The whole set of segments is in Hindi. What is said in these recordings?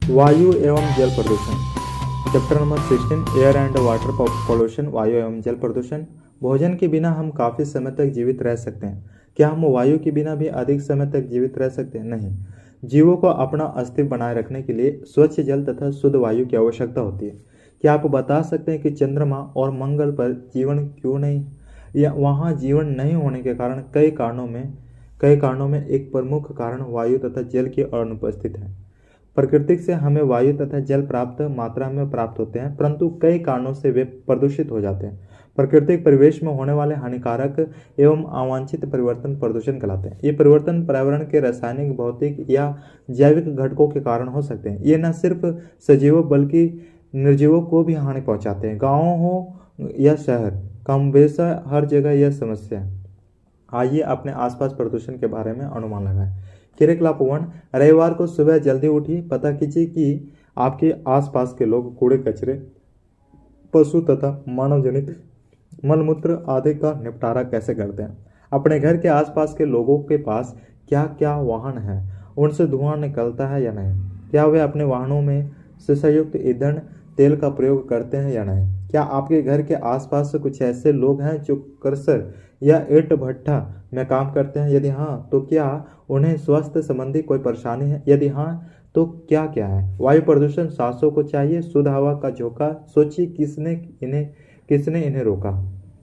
वायु एवं जल प्रदूषण। Chapter number 16 air and water pollution. वायु एवं जल प्रदूषण। भोजन के बिना हम काफ़ी समय तक जीवित रह सकते हैं। क्या हम वायु के बिना भी अधिक समय तक जीवित रह सकते हैं? नहीं। जीवों को अपना अस्तित्व बनाए रखने के लिए स्वच्छ जल तथा शुद्ध वायु की आवश्यकता होती है। क्या आप बता सकते हैं कि चंद्रमा और मंगल पर जीवन क्यों नहीं, या वहाँ जीवन नहीं होने के कारण कई कारणों में एक प्रमुख कारण वायु तथा जल की अनुपस्थित है। प्रकृति से हमें वायु तथा जल प्राप्त मात्रा में प्राप्त होते हैं, परंतु कई कारणों से वे प्रदूषित हो जाते हैं। प्राकृतिक परिवेश में होने वाले हानिकारक एवं अवांछित परिवर्तन प्रदूषण कहलाते हैं। ये परिवर्तन पर्यावरण के रासायनिक, भौतिक या जैविक घटकों के कारण हो सकते हैं। ये न सिर्फ सजीवों बल्कि निर्जीवों को भी हानि पहुंचाते हैं। गाँव हो या शहर, कम-बेश हर जगह यह समस्या है। आइए अपने आसपास प्रदूषण के बारे में अनुमान लगाएं। क्रियाकलाप 1। रविवार को सुबह जल्दी उठिए। पता कीजिए कि आपके आसपास के लोग कूड़े कचरे, पशु तथा मानव जनित मलमूत्र आदि का निपटारा कैसे करते हैं। अपने घर के आसपास के लोगों के पास क्या क्या वाहन हैं, उनसे धुआं निकलता है या नहीं। क्या वे अपने वाहनों में शीशायुक्त ईंधन तेल का प्रयोग करते हैं या नहीं। क्या आपके घर के आसपास कुछ ऐसे लोग हैं जो क्रशर या ईंट भट्ठा में काम करते हैं? यदि हाँ, तो क्या उन्हें स्वास्थ्य संबंधी कोई परेशानी है? यदि हाँ, तो क्या क्या है। वायु प्रदूषण। सांसों को चाहिए शुद्ध हवा का झोंका। सोचिए किसने इन्हें रोका।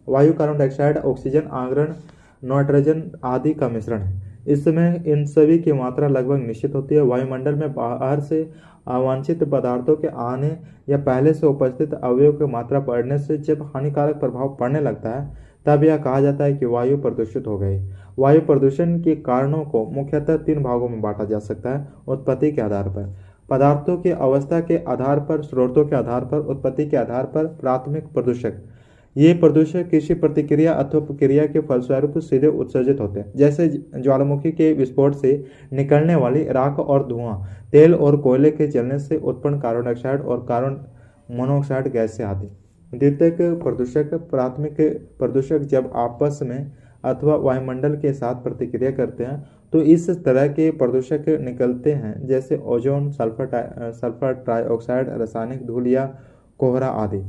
वायु carbon dioxide, oxygen, argon, nitrogen आदि का मिश्रण है। इसमें इन सभी की मात्रा लगभग निश्चित होती है। वायुमंडल में बाहर से अवांछित पदार्थों के आने या पहले से उपस्थित अवयव की मात्रा बढ़ने से जब हानिकारक प्रभाव पड़ने लगता है, तब यह कहा जाता है कि वायु प्रदूषित हो गई। वायु प्रदूषण के कारणों को मुख्यतः 3 भागों में बांटा जा सकता है। उत्पत्ति के आधार पर, पदार्थों की अवस्था के आधार पर, स्रोतों के आधार पर, उत्पत्ति के आधार पर। प्राथमिक प्रदूषक। ये प्रदूषक किसी प्रतिक्रिया अथवा प्रक्रिया के फलस्वरूप सीधे उत्सर्जित होते हैं, जैसे ज्वालामुखी के विस्फोट से निकलने वाली राख और धुआं, तेल और कोयले के जलने से उत्पन्न कार्बन डाइऑक्साइड और कार्बन मोनोऑक्साइड गैसें आदि। द्वितीयक प्रदूषक। प्राथमिक प्रदूषक जब आपस में अथवा वायुमंडल के साथ प्रतिक्रिया करते हैं तो इस तरह के प्रदूषक निकलते हैं, जैसे ओजोन, सल्फर ट्राइऑक्साइड, रासायनिक धूल या कोहरा आदि।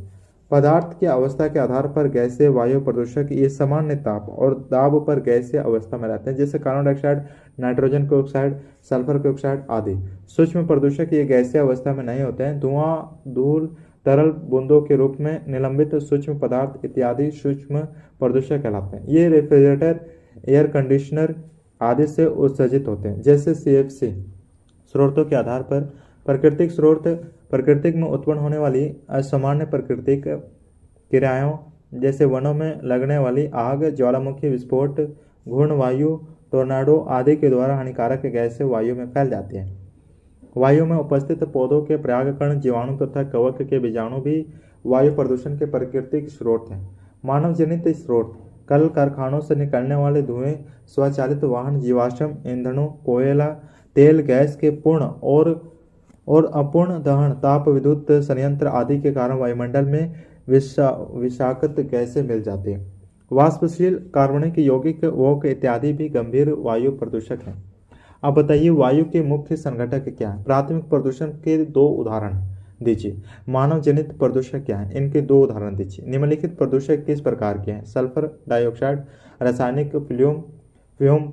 पदार्थ की अवस्था के आधार पर गैसीय वायु प्रदूषक ये सामान्य ताप और दाब पर गैसीय अवस्था में रहते हैं, जैसे carbon dioxide, nitrogen oxide, sulphur oxide आदि। सूक्ष्म प्रदूषक ये गैसीय अवस्था में नहीं होते हैं। धुआं, धूल, तरल बूंदों के रूप में निलंबित सूक्ष्म पदार्थ इत्यादि सूक्ष्म प्रदूषक कहलाते हैं। ये रेफ्रिजरेटर, एयर कंडीशनर आदि से उत्सर्जित होते हैं, जैसे CFC। स्रोतों के आधार पर प्राकृतिक स्रोत। प्रकृति में उत्पन्न होने वाली असामान्य प्राकृतिक क्रियाओं, जैसे वनों में लगने वाली आग, ज्वालामुखी विस्फोट, घूर्ण वायु, टोर्नाडो आदि के द्वारा हानिकारक गैसें वायु में फैल जाती हैं। वायु में उपस्थित पौधों के परागकण, जीवाणु तथा कवक के बीजाणु भी वायु प्रदूषण के प्राकृतिक स्रोत हैं। मानव जनित स्रोत। कल कारखानों से निकलने वाले धुएं, स्वचालित वाहन, जीवाश्म ईंधनों, कोयला, तेल, गैस के पूर्ण और अपूर्ण दहन, ताप विद्युत संयंत्र आदि के कारण वायुमंडल में विषाक्त गैसें मिल जाती हैं। वाष्पशील, कार्बनिक, यौगिक, वोक इत्यादि भी गंभीर वायु प्रदूषक हैं। अब बताइए वायु के मुख्य संघटक क्या हैं। प्राथमिक प्रदूषण के 2 उदाहरण दीजिए। मानव जनित प्रदूषक क्या हैं, इनके 2 उदाहरण दीजिए। निम्नलिखित प्रदूषक किस प्रकार के हैं। सल्फर डाइऑक्साइड, रासायनिक फ्यूम,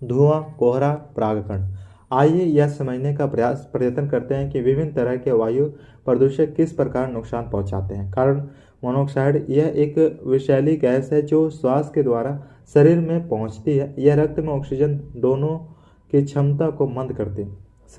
धुआं, कोहरा, परागकण। आइए यह समझने का प्रयत्न करते हैं कि विभिन्न तरह के वायु प्रदूषक किस प्रकार नुकसान पहुंचाते हैं। कार्बन मोनोऑक्साइड यह एक विषैली गैस है जो श्वास के द्वारा शरीर में पहुंचती है। यह रक्त में ऑक्सीजन दोनों की क्षमता को मंद करती है।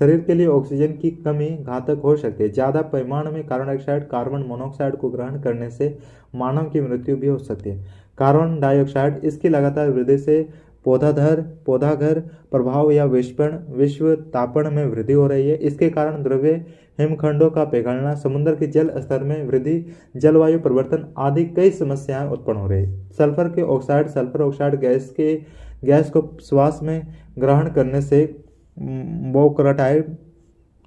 शरीर के लिए ऑक्सीजन की कमी घातक हो सकती है। ज़्यादा पैमाने में कार्बन डाइऑक्साइड, कार्बन मोनोऑक्साइड को ग्रहण करने से मानव की मृत्यु भी हो सकती है। कार्बन डाइऑक्साइड इसकी लगातार वृद्धि से पौधाघर प्रभाव या विश्व तापन में वृद्धि हो रही है। इसके कारण ध्रुवीय हिमखंडों का पिघलना, समुद्र के जल स्तर में वृद्धि, जलवायु परिवर्तन आदि कई समस्याएं उत्पन्न हो रही है। सल्फर ऑक्साइड गैस को श्वास में ग्रहण करने से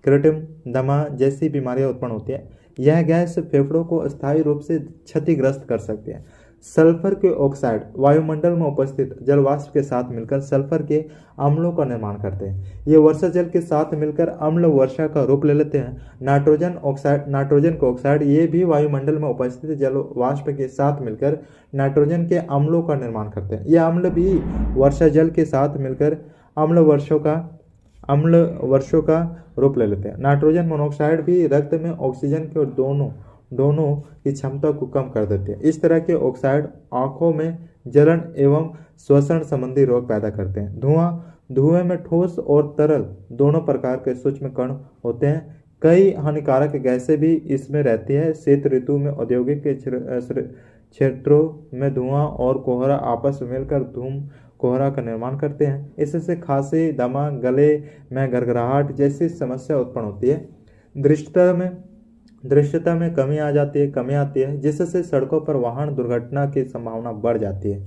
क्रेटिम दमा जैसी बीमारियां उत्पन्न होती है। यह गैस फेफड़ों को अस्थायी रूप से क्षतिग्रस्त कर सकती है। सल्फर के ऑक्साइड वायुमंडल में उपस्थित जलवाष्प के साथ मिलकर सल्फर के अम्लों का निर्माण करते हैं। ये वर्षा जल के साथ मिलकर अम्ल वर्षा का रूप ले लेते हैं। नाइट्रोजन का ऑक्साइड ये भी वायुमंडल में उपस्थित जलवाष्प के साथ मिलकर नाइट्रोजन के अम्लों का निर्माण करते हैं। ये अम्ल भी वर्षा जल के साथ मिलकर अम्ल वर्षों का रूप ले लेते हैं। नाइट्रोजन मोनोऑक्साइड भी रक्त में ऑक्सीजन के दोनों की क्षमता को कम कर देते हैं। इस तरह के ऑक्साइड आंखों में जलन एवं श्वसन संबंधी रोग पैदा करते हैं। धुएं में ठोस और तरल दोनों प्रकार के सूक्ष्म कण होते हैं। कई हानिकारक गैसें भी इसमें रहती है। शीत ऋतु में औद्योगिक क्षेत्रों में धुआं और कोहरा आपस में मिलकर धूम कोहरा का निर्माण करते हैं। इससे खांसी, दमा, गले में गड़गड़ाहट जैसी समस्या उत्पन्न होती है। दृश्यता में कमी आती है जिससे सड़कों पर वाहन दुर्घटना की संभावना बढ़ जाती है।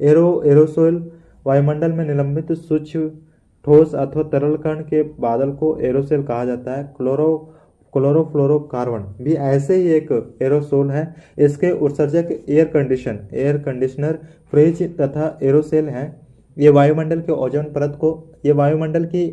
एरोसोल वायुमंडल में निलंबित सूक्ष्म ठोस अथवा तरल कण के बादल को एरोसोल कहा जाता है। क्लोरोफ्लोरोकार्बन भी ऐसे ही एक एरोसोल है। इसके उत्सर्जक एयर कंडीशनर, फ्रिज तथा एरोसोल हैं। ये वायुमंडल की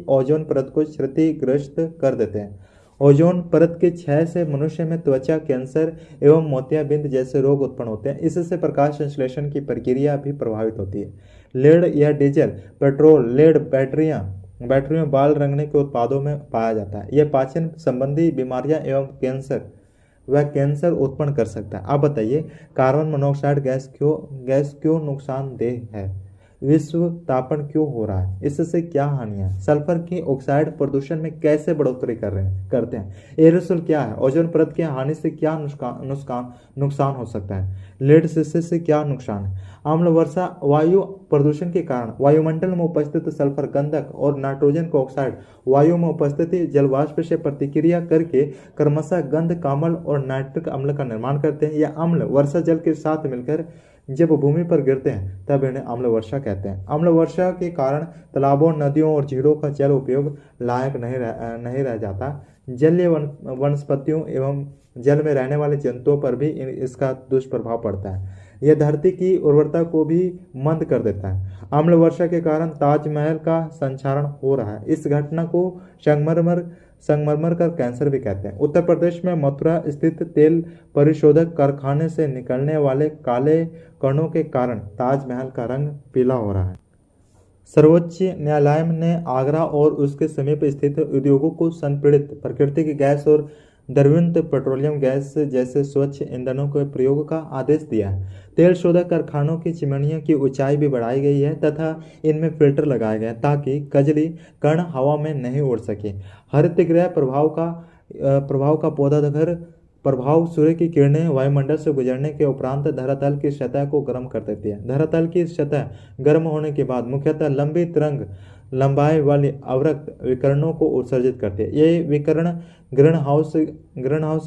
ओजोन परत को क्षतिग्रस्त कर देते हैं। ओजोन परत के क्षय से मनुष्य में त्वचा कैंसर एवं मोतियाबिंद जैसे रोग उत्पन्न होते हैं। इससे प्रकाश संश्लेषण की प्रक्रिया भी प्रभावित होती है। लेड या डीजल पेट्रोल लेड बैटरियों बाल रंगने के उत्पादों में पाया जाता है। यह पाचन संबंधी बीमारियां एवं कैंसर उत्पन्न कर सकता है। आप बताइए, कार्बन मोनोऑक्साइड गैस क्यों नुकसानदेह है? विश्व तापन क्यों हो रहा है? इससे क्या हानियां है? सल्फर की ऑक्साइड प्रदूषण में कैसे बढ़ोतरी करते हैं? एरोसोल क्या है? ओजोन परत की हानि से क्या नुकसान हो सकता है? लेड शीशे से क्या नुकसान है? अम्ल वर्षा वायु प्रदूषण के कारण वायुमंडल में उपस्थित सल्फर गंधक और नाइट्रोजन का ऑक्साइड वायु में उपस्थित जलवाष्प से प्रतिक्रिया करके क्रमशः गंध, कामल और नाइट्रिक अम्ल का निर्माण करते हैं। यह अम्ल वर्षा जल के साथ मिलकर जब भूमि पर गिरते हैं तब इन्हें अम्ल वर्षा कहते हैं। अम्ल वर्षा के कारण तालाबों, नदियों और झीलों का जल उपयोग लायक नहीं रह जाता। जलीय वनस्पतियों एवं जल में रहने वाले जंतुओं पर भी इसका दुष्प्रभाव पड़ता है। यह धरती की उर्वरता को भी मंद कर देता है। अम्ल वर्षा के कारण ताजमहल का संक्षारण हो रहा है। इस घटना को संगमरमर का कैंसर भी कहते हैं। उत्तर प्रदेश में मथुरा स्थित तेल परिशोधक कारखाने से निकलने वाले काले कणों के कारण ताजमहल का रंग पीला हो रहा है। सर्वोच्च न्यायालय ने आगरा और उसके समीप स्थित उद्योगों को संपीड़ित प्राकृतिक गैस और द्रवीय पेट्रोलियम गैस जैसे स्वच्छ ईंधनों के प्रयोग का आदेश दिया है। तेल शोधक कारखानों की चिमनियों की ऊंचाई भी बढ़ाई गई है तथा इनमें फिल्टर लगाए गए ताकि कजली कण हवा में नहीं उड़ सके। हरितगृह प्रभाव का पौधाघर प्रभाव सूर्य की किरणें वायुमंडल से गुजरने के उपरांत धरातल की सतह को गर्म कर देती है। धरातल की सतह गर्म होने के बाद मुख्यतः लंबी तरंग लंबाई वाली अवरक्त विकिरणों को उत्सर्जित करते हैं। ये विकिरण ग्रीन हाउस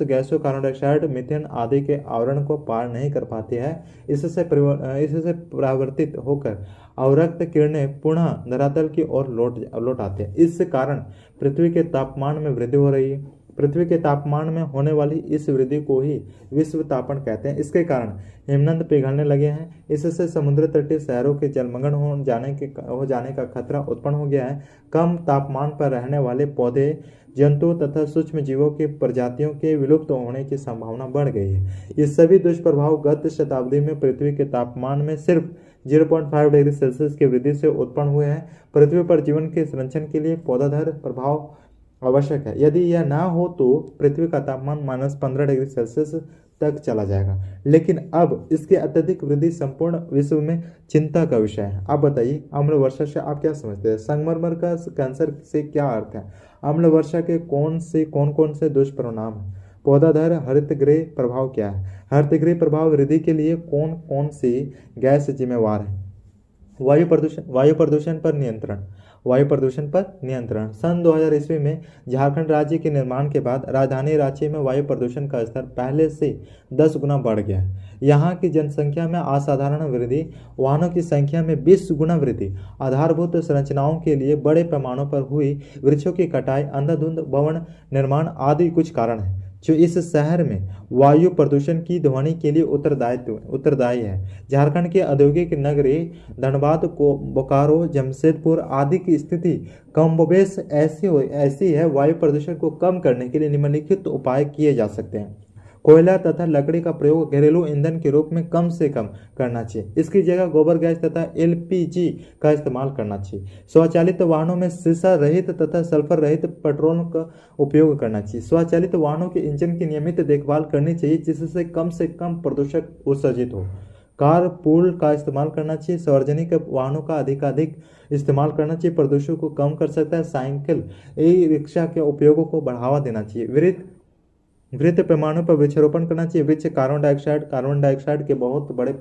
गैसों, कार्बन डाइऑक्साइड, मीथेन आदि के आवरण को पार नहीं कर पाती है। इससे परावर्तित होकर अवरक्त किरणें पुनः धरातल की ओर लौट आते हैं। इस कारण पृथ्वी के तापमान में वृद्धि हो रही है। पृथ्वी के तापमान में होने वाली इस वृद्धि को ही विश्व तापन कहते हैं। इसके कारण हिमनद पिघलने लगे हैं। इससे समुद्र तटीय शहरों के जलमग्न हो जाने का खतरा उत्पन्न हो गया है। कम तापमान पर रहने वाले पौधे, जंतुओं तथा सूक्ष्म जीवों की प्रजातियों के विलुप्त होने की संभावना बढ़ गई है। ये सभी दुष्प्रभाव गत शताब्दी में पृथ्वी के तापमान में सिर्फ 0.5 डिग्री सेल्सियस की वृद्धि से उत्पन्न हुए हैं। पृथ्वी पर जीवन के संरक्षण के लिए पौधाधार प्रभाव आवश्यक है। यदि यह ना हो तो पृथ्वी का तापमान -15 डिग्री सेल्सियस तक चला जाएगा। लेकिन अब इसकी अत्यधिक वृद्धि संपूर्ण विश्व में चिंता का विषय है। आप बताइए, अम्ल वर्षा से आप क्या समझते हैं? संगमरमर का कैंसर से क्या अर्थ है? अम्ल वर्षा के कौन कौन से दुष्परिणाम हैं? पौधाधार हरितगृह प्रभाव क्या है? हरितगृह प्रभाव वृद्धि के लिए कौन सी गैस जिम्मेवार है? वायु प्रदूषण पर नियंत्रण। सन 2000 ईस्वी में झारखंड राज्य के निर्माण के बाद राजधानी रांची में वायु प्रदूषण का स्तर पहले से 10 गुना बढ़ गया है। यहाँ की जनसंख्या में असाधारण वृद्धि, वाहनों की संख्या में 20 गुना वृद्धि, आधारभूत संरचनाओं के लिए बड़े पैमानों पर हुई वृक्षों की कटाई, अंधाधुंध भवन निर्माण आदि कुछ कारण हैं। जो इस शहर में वायु प्रदूषण की ध्वनि के लिए उत्तरदायी है। झारखंड के औद्योगिक नगरी धनबाद को बोकारो जमशेदपुर आदि की स्थिति कमोबेश ऐसी है। वायु प्रदूषण को कम करने के लिए निम्नलिखित उपाय किए जा सकते हैं। कोयला तथा लकड़ी का प्रयोग घरेलू ईंधन के रूप में कम से कम करना चाहिए। इसकी जगह गोबर गैस तथा एलपीजी का इस्तेमाल करना चाहिए। स्वचालित वाहनों में शीशा रहित तथा सल्फर रहित पेट्रोल का उपयोग करना चाहिए। स्वचालित वाहनों के इंजन की नियमित देखभाल करनी चाहिए जिससे कम प्रदूषक उत्सर्जित हो। कार पूल का इस्तेमाल करना चाहिए। सार्वजनिक वाहनों का अधिकाधिक इस्तेमाल करना चाहिए, प्रदूषण को कम कर सकता है। साइकिल ई रिक्शा के उपयोगों को बढ़ावा देना चाहिए। वृहद पैमाने पर वृक्षारोपण करना चाहिए। वृक्ष कार्बन डाइऑक्साइड के बहुत बड़े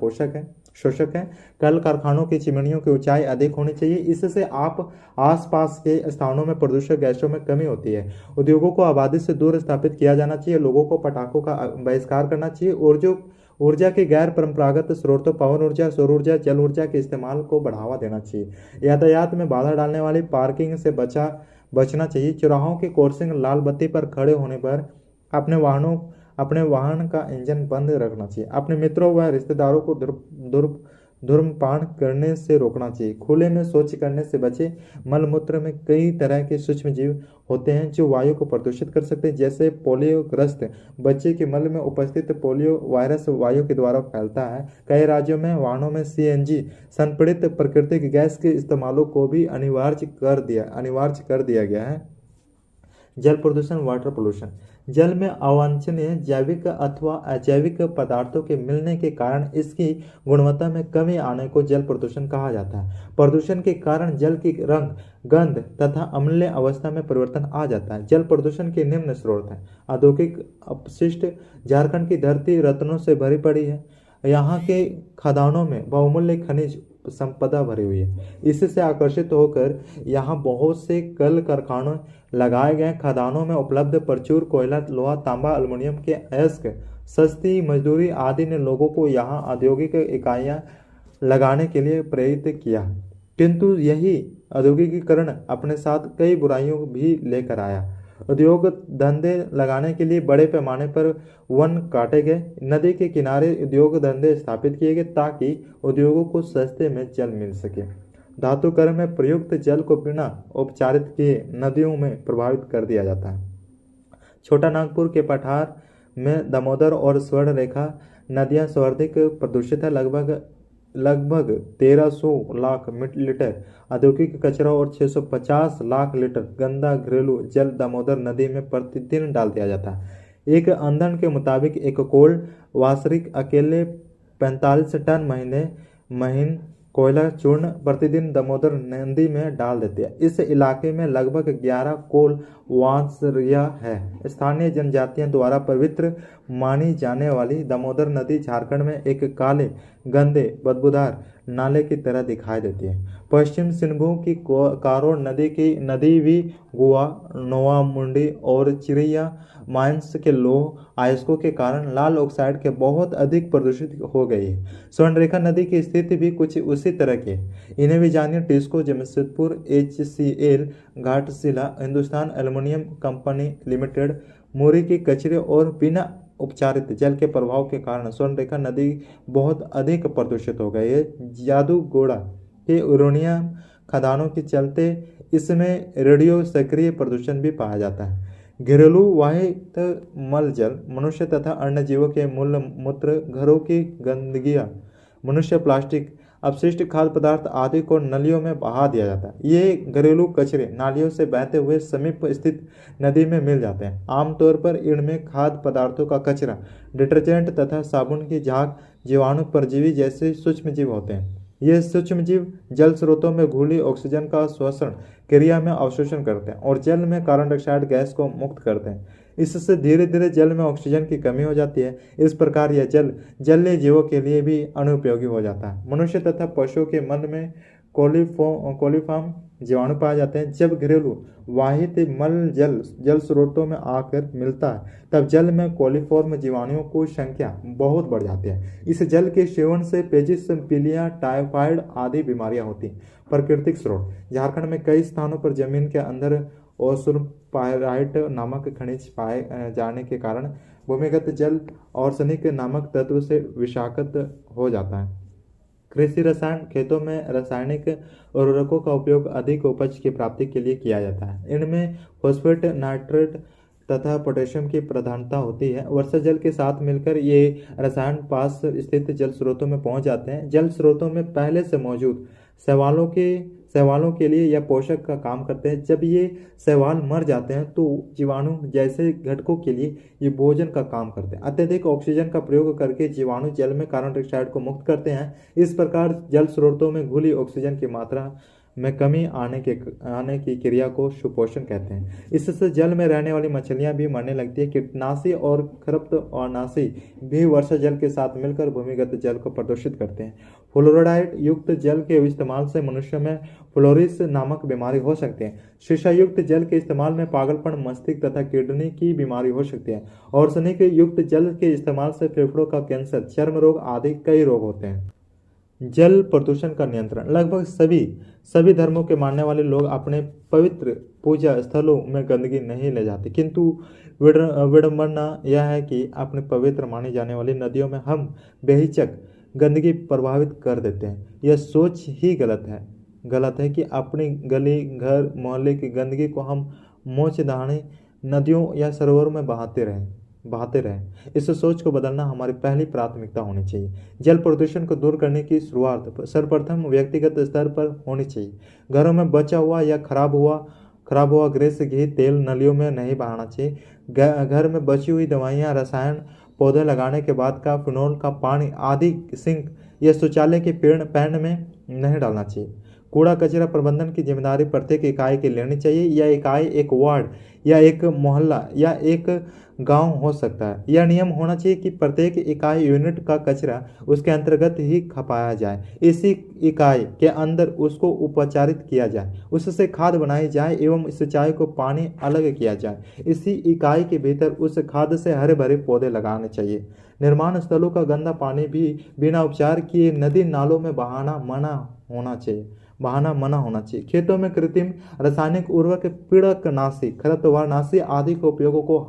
शोषक हैं। कल कारखानों की चिमनियों की ऊंचाई अधिक होनी चाहिए। इससे आसपास के स्थानों में प्रदूषक गैसों में कमी होती है। उद्योगों को आबादी से दूर स्थापित किया जाना चाहिए। लोगों को पटाखों का बहिष्कार करना चाहिए। ऊर्जा के गैर परंपरागत स्रोतों पवन ऊर्जा, सौर ऊर्जा, जल ऊर्जा के इस्तेमाल को बढ़ावा देना चाहिए। यातायात में बाधा डालने वाली पार्किंग से बचना चाहिए। चौराहों की क्रॉसिंग लाल बत्ती पर खड़े होने पर अपने वाहन का इंजन बंद रखना चाहिए। अपने मित्रों व रिश्तेदारों को धूम्रपान करने से रोकना चाहिए। खुले में शौच करने से बचे। मलमूत्र में कई तरह के सूक्ष्म जीव होते हैं जो वायु को प्रदूषित कर सकते हैं, जैसे पोलियोग्रस्त बच्चे के मल में उपस्थित पोलियो वायरस वायु के द्वारा फैलता है। कई राज्यों में वाहनों में सीएनजी संपीड़ित प्राकृतिक गैस के इस्तेमालों को भी अनिवार्य कर दिया गया है। जल प्रदूषण, वाटर पोल्यूशन। जल में अवांछनीय जैविक अथवा अजैविक पदार्थों के मिलने के कारण इसकी गुणवत्ता में कमी आने को जल प्रदूषण कहा जाता है। प्रदूषण के कारण जल की रंग, गंध तथा अम्लीय अवस्था में परिवर्तन आ जाता है। जल प्रदूषण के निम्न स्रोत हैं। औद्योगिक अपशिष्ट। झारखंड की धरती रत्नों से भरी पड़ी है। यहाँ के खदानों में बहुमूल्य खनिज संपदा भरी हुई है। इससे आकर्षित होकर यहाँ बहुत से कल कारखाने लगाए गए। खदानों में उपलब्ध प्रचुर कोयला, लोहा, तांबा, एल्युमिनियम के अयस्क, सस्ती मजदूरी आदि ने लोगों को यहाँ औद्योगिक इकाइयाँ लगाने के लिए प्रेरित किया। किंतु यही औद्योगिकीकरण अपने साथ कई बुराइयों भी लेकर आया। उद्योग धंधे लगाने के लिए बड़े पैमाने पर वन काटे गए। नदी के किनारे उद्योग धंधे स्थापित किए गए ताकि उद्योगों को सस्ते में जल मिल सके। धातुकर्म में प्रयुक्त जल को बिना उपचारित किए नदियों में प्रवाहित कर दिया जाता है। छोटा नागपुर के पठार में दामोदर और स्वर्ण रेखा नदियां सर्वाधिक प्रदूषित है। लगभग 1300 लाख लीटर औद्योगिक कचरा और 650 लाख लीटर गंदा घरेलू जल दामोदर नदी में प्रतिदिन डाल दिया जाता है। एक अंधन के मुताबिक एक कोल्ड वासरिक अकेले 45 टन महीन कोयला चूर्ण प्रतिदिन दामोदर नदी में डाल देती है। इस इलाके में लगभग 11 कोल वासरिया है। स्थानीय जनजातियों द्वारा पवित्र मानी जाने वाली दामोदर नदी झारखंड में एक काले, गंदे, बदबूदार नाले की तरह दिखाई देती है। पश्चिम सिंहभूम की कारोड़ नदी भी गोवा, नोवामुंडी और चिरैया माइंस के लौह अयस्कों के कारण लाल ऑक्साइड के बहुत अधिक प्रदूषित हो गई है। स्वर्णरेखा नदी की स्थिति भी कुछ उसी तरह की है। इन्हें भी जानिए। TISCO Jamshedpur, HCL Ghatshila, Hindustan aluminium company limited, Muri के कचरे और बिना उपचारित जल के प्रभाव के कारण स्वर्णरेखा नदी बहुत अधिक प्रदूषित हो गई है। जादूगोड़ा के यूरेनियम खदानों के चलते इसमें रेडियो सक्रिय प्रदूषण भी पाया जाता है। घरेलू वाहित मल जल मनुष्य तथा अन्य जीवों के मूल मूत्र, घरों की गंदगियां, मनुष्य प्लास्टिक अपशिष्ट, खाद्य पदार्थ आदि को नलियों में बहा दिया जाता है। ये घरेलू कचरे नालियों से बहते हुए समीप स्थित नदी में मिल जाते हैं। आमतौर पर इनमें खाद्य पदार्थों का कचरा, डिटर्जेंट तथा साबुन की झाग, जीवाणु, परजीवी जैसे सूक्ष्म जीव होते हैं। ये सूक्ष्म जीव जल स्रोतों में घुली ऑक्सीजन का श्वसन क्रिया में अवशोषण करते हैं और जल में कार्बन डाइऑक्साइड गैस को मुक्त करते हैं। इससे धीरे धीरे जल में ऑक्सीजन की कमी हो जाती है। इस प्रकार यह जल जलीय जीवों के लिए भी अनुपयोगी हो जाता है। मनुष्य तथा पशुओं के मल में कोलिफॉर्म जीवाणु पाए जाते हैं। जब घरेलू वाहित मल जल स्रोतों में आकर मिलता है तब जल में कोलिफॉर्म जीवाणुओं की संख्या बहुत बढ़ जाती है। इस जल के सेवन से पेचिश, पीलिया, टाइफाइड आदि बीमारियां होती हैं। प्राकृतिक स्रोत। झारखंड में कई स्थानों पर जमीन के अंदर पायराइट नामक खनिज पाए जाने के कारण भूमिगत जल आर्सेनिक नामक तत्व से विषाक्त हो जाता है। कृषि रसायन खेतों में रासायनिक उर्वरकों का उपयोग अधिक उपज की प्राप्ति के लिए किया जाता है। इनमें फॉस्फेट, नाइट्रेट तथा पोटेशियम की प्रधानता होती है। वर्षा जल के साथ मिलकर ये रसायन पास स्थित जल स्रोतों में पहुंच जाते हैं। जल स्रोतों में पहले से मौजूद शैवालों के लिए यह पोषक का काम करते हैं। जब ये शैवाल मर जाते हैं तो जीवाणु जैसे घटकों के लिए ये भोजन का काम करते हैं। अत्यधिक ऑक्सीजन का प्रयोग करके जीवाणु जल में कार्बन डाइऑक्साइड को मुक्त करते हैं। इस प्रकार जल स्रोतों में घुली ऑक्सीजन की मात्रा में कमी आने की क्रिया को सुपोषण कहते हैं। इससे जल में रहने वाली मछलियां भी मरने लगती है। कीटनाशी और खरपतवारनाशी भी वर्षा जल के साथ मिलकर भूमिगत जल को प्रदूषित करते हैं। फ्लोराइड युक्त जल के इस्तेमाल से मनुष्य में फ्लोरिस नामक बीमारी हो सकती है। शीशा युक्त जल के इस्तेमाल में पागलपन, मस्तिष्क तथा किडनी की बीमारी हो सकती है। आर्सेनिक युक्त जल के इस्तेमाल से फेफड़ों का कैंसर, चर्म रोग आदि कई रोग होते हैं। जल प्रदूषण का नियंत्रण। लगभग सभी धर्मों के मानने वाले लोग अपने पवित्र पूजा स्थलों में गंदगी नहीं ले जाते, किंतु विडंबना यह है कि अपने पवित्र मानी जाने वाली नदियों में हम बेहिचक गंदगी प्रभावित कर देते हैं। यह सोच ही गलत है कि अपनी गली, घर, मोहल्ले की गंदगी को हम मोचदानी नदियों या सरोवरों में बहाते रहें। इस सोच को बदलना हमारी पहली प्राथमिकता होनी चाहिए। जल प्रदूषण को दूर करने की शुरुआत सर्वप्रथम व्यक्तिगत स्तर पर होनी चाहिए। घरों में बचा हुआ या खराब हुआ ग्रीस, घी, तेल नलियों में नहीं बहाना चाहिए। घर में बची हुई दवाइयाँ, रसायन पौधे लगाने के बाद का फिनोल का पानी आदि सिंक या शौचालय के पैन में नहीं डालना चाहिए। कूड़ा कचरा प्रबंधन की जिम्मेदारी प्रत्येक इकाई की लेनी चाहिए। यह इकाई एक वार्ड या एक मोहल्ला या एक गांव हो सकता है। यह नियम होना चाहिए कि प्रत्येक इकाई यूनिट का कचरा उसके अंतर्गत ही खपाया जाए। इसी इकाई के अंदर उसको उपचारित किया जाए, उससे खाद बनाई जाए एवं सिंचाई को पानी अलग किया जाए। इसी इकाई के भीतर उस खाद से हरे भरे पौधे लगाने चाहिए। निर्माण स्थलों का गंदा पानी भी बिना उपचार किए नदी नालों में बहाना मना होना चाहिए। खेतों में कृत्रिम रासायनिक उर्वरक, पीड़कनाशी, खरपतवारनाशी आदि के उपयोगों को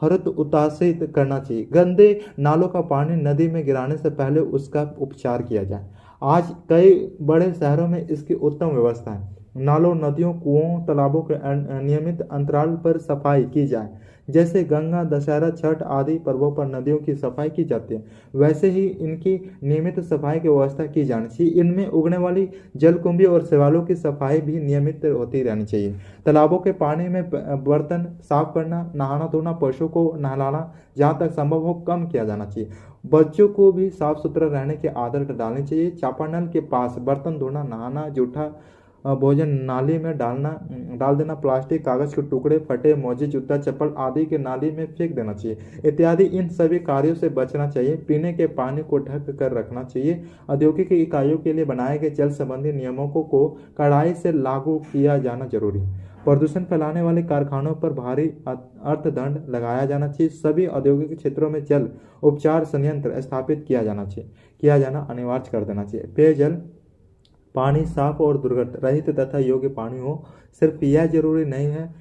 हरत उत्साहित करना चाहिए। गंदे नालों का पानी नदी में गिराने से पहले उसका उपचार किया जाए। आज कई बड़े शहरों में इसकी उत्तम व्यवस्था है। नालों, नदियों, कुओं, तालाबों के नियमित अंतराल पर सफाई की जाए। जैसे गंगा, दशहरा, छठ आदि पर्वों पर नदियों की सफाई की जाती है, वैसे ही इनकी नियमित सफाई की व्यवस्था की जानी चाहिए। इनमें उगने वाली जलकुंभी और शैवालों की सफाई भी नियमित होती रहनी चाहिए। तालाबों के पानी में बर्तन साफ करना, नहाना धोना, पशुओं को नहलाना जहाँ तक संभव हो कम किया जाना चाहिए। बच्चों को भी साफ सुथरा रहने की आदत डालनी चाहिए। चापानल के पास बर्तन धोना, नहाना, जूठा भोजन नाली में डाल देना, प्लास्टिक, कागज के टुकड़े, फटे मोजे, जूता, चप्पल आदि के नाली में फेंक देना चाहिए इत्यादि इन सभी कार्यों से बचना चाहिए। पीने के पानी को ढक कर रखना चाहिए। औद्योगिक इकाइयों के लिए बनाए गए जल संबंधी नियमों को कड़ाई से लागू किया जाना जरूरी है। प्रदूषण फैलाने वाले कारखानों पर भारी अर्थदंड लगाया जाना चाहिए। सभी औद्योगिक क्षेत्रों में जल उपचार संयंत्र स्थापित किया जाना अनिवार्य कर देना चाहिए। पेयजल पानी साफ और दुर्गंध रहित तथा योग्य पानी हो। सिर्फ यह जरूरी नहीं है,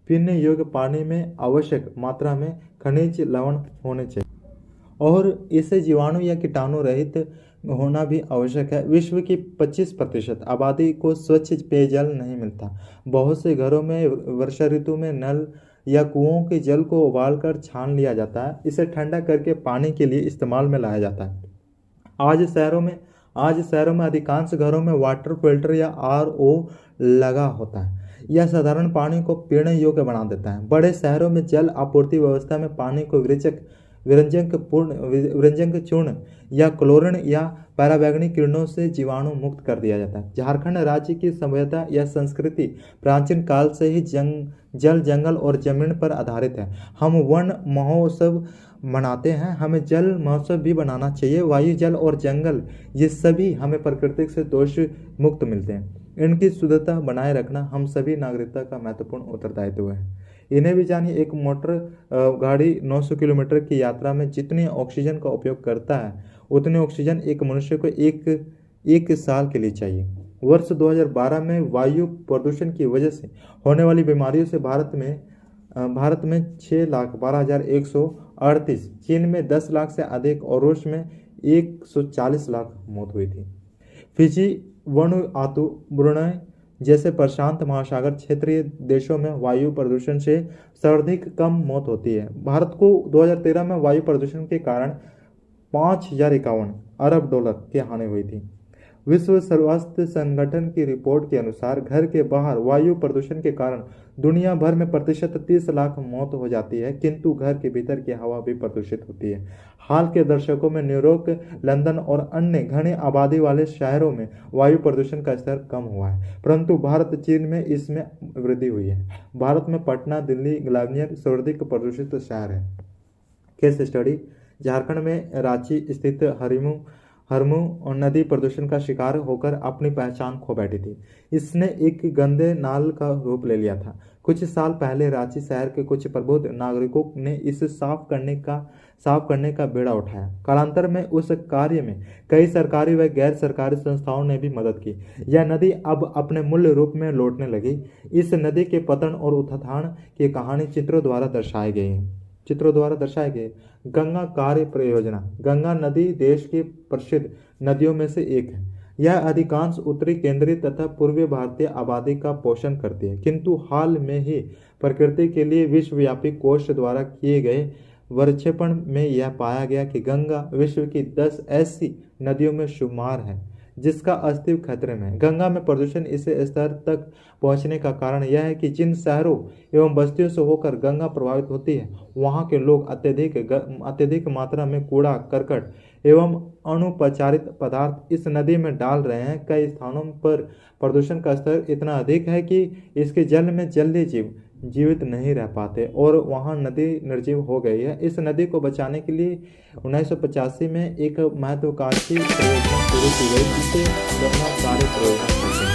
पीने योग्य पानी में आवश्यक मात्रा में खनिज लवण होने चाहिए और इसे जीवाणु या कीटाणु रहित होना भी आवश्यक है। विश्व की 25% आबादी को स्वच्छ पेयजल नहीं मिलता। बहुत से घरों में वर्षा ऋतु में नल या कुओं के जल को उबालकर छान लिया जाता है। इसे ठंडा करके पानी के लिए इस्तेमाल में लाया जाता है। आज शहरों में अधिकांश घरों में वाटर फिल्टर या RO लगा होता है। यह साधारण पानी को पीने योग्य बना देता है। बड़े शहरों में जल आपूर्ति व्यवस्था में पानी को विरंजक चूर्ण या क्लोरीन या पराबैंगनी किरणों से जीवाणु मुक्त कर दिया जाता है। झारखंड राज्य की सभ्यता या संस्कृति प्राचीन काल से ही जल, जंगल और जमीन पर आधारित है। हम वन महोत्सव मनाते हैं, हमें जल महोत्सव भी बनाना चाहिए। वायु, जल और जंगल ये सभी हमें प्रकृति से दोष मुक्त मिलते हैं। इनकी शुद्धता बनाए रखना हम सभी नागरिकता का महत्वपूर्ण उत्तरदायित्व है। इन्हें भी जानिए, एक मोटर गाड़ी 900 किलोमीटर की यात्रा में जितनी ऑक्सीजन का उपयोग करता है उतनी ऑक्सीजन एक मनुष्य को एक साल के लिए चाहिए। वर्ष 2012 में वायु प्रदूषण की वजह से होने वाली बीमारियों से भारत में 6,12,138, चीन में 10 लाख से अधिक और रूस में 140 लाख मौत हुई थी। फिजी, वनुआतु, ब्रुनई जैसे प्रशांत महासागर क्षेत्रीय देशों में वायु प्रदूषण से सर्वाधिक कम मौत होती है। भारत को 2013 में वायु प्रदूषण के कारण 5,051 अरब डॉलर की हानि हुई थी। विश्व स्वास्थ्य संगठन की रिपोर्ट के अनुसार घर के बाहर वायु प्रदूषण के कारण दुनिया भर में प्रतिशत 30 लाख मौत हो जाती है, किंतु घर के भीतर की हवा भी प्रदूषित होती है। हाल के दशकों में न्यूयॉर्क, लंदन और अन्य घनी आबादी वाले शहरों में वायु प्रदूषण का स्तर कम हुआ है, परंतु भारत, चीन में इसमें वृद्धि हुई है। भारत में पटना, दिल्ली, ग्वालियर सर्वाधिक प्रदूषित शहर है। केस स्टडी: झारखंड में रांची स्थित हरमू नदी प्रदूषण का शिकार होकर अपनी पहचान खो बैठी थी। इसने एक गंदे नाल का रूप ले लिया था। कुछ साल पहले रांची शहर के कुछ प्रबुद्ध नागरिकों ने इसे साफ करने का बीड़ा उठाया। कालांतर में उस कार्य में कई सरकारी व गैर सरकारी संस्थाओं ने भी मदद की। यह नदी अब अपने मूल रूप में लौटने लगी। इस नदी के पतन और उत्थान की कहानी चित्रों द्वारा दर्शाई गई। गंगा कार्य परियोजना: गंगा नदी देश की प्रसिद्ध नदियों में से एक है। यह अधिकांश उत्तरी, केंद्रीय तथा पूर्वी भारतीय आबादी का पोषण करती है, किंतु हाल में ही प्रकृति के लिए विश्वव्यापी कोष द्वारा किए गए वर्क्षेपण में यह पाया गया कि गंगा विश्व की 10 ऐसी नदियों में शुमार है जिसका अस्तित्व खतरे में है। गंगा में प्रदूषण इस स्तर तक पहुंचने का कारण यह है कि जिन शहरों एवं बस्तियों से होकर गंगा प्रभावित होती है, वहां के लोग अत्यधिक मात्रा में कूड़ा करकट एवं अनुपचारित पदार्थ इस नदी में डाल रहे हैं। कई स्थानों पर प्रदूषण का स्तर इतना अधिक है कि इसके जल में जलीय जीव जीवित नहीं रह पाते और वहां नदी निर्जीव हो गई है। इस नदी को बचाने के लिए 1985 में एक महत्वाकांक्षी परियोजना शुरू की गई, जिसे गंगा कार्य परियोजना कहते हैं।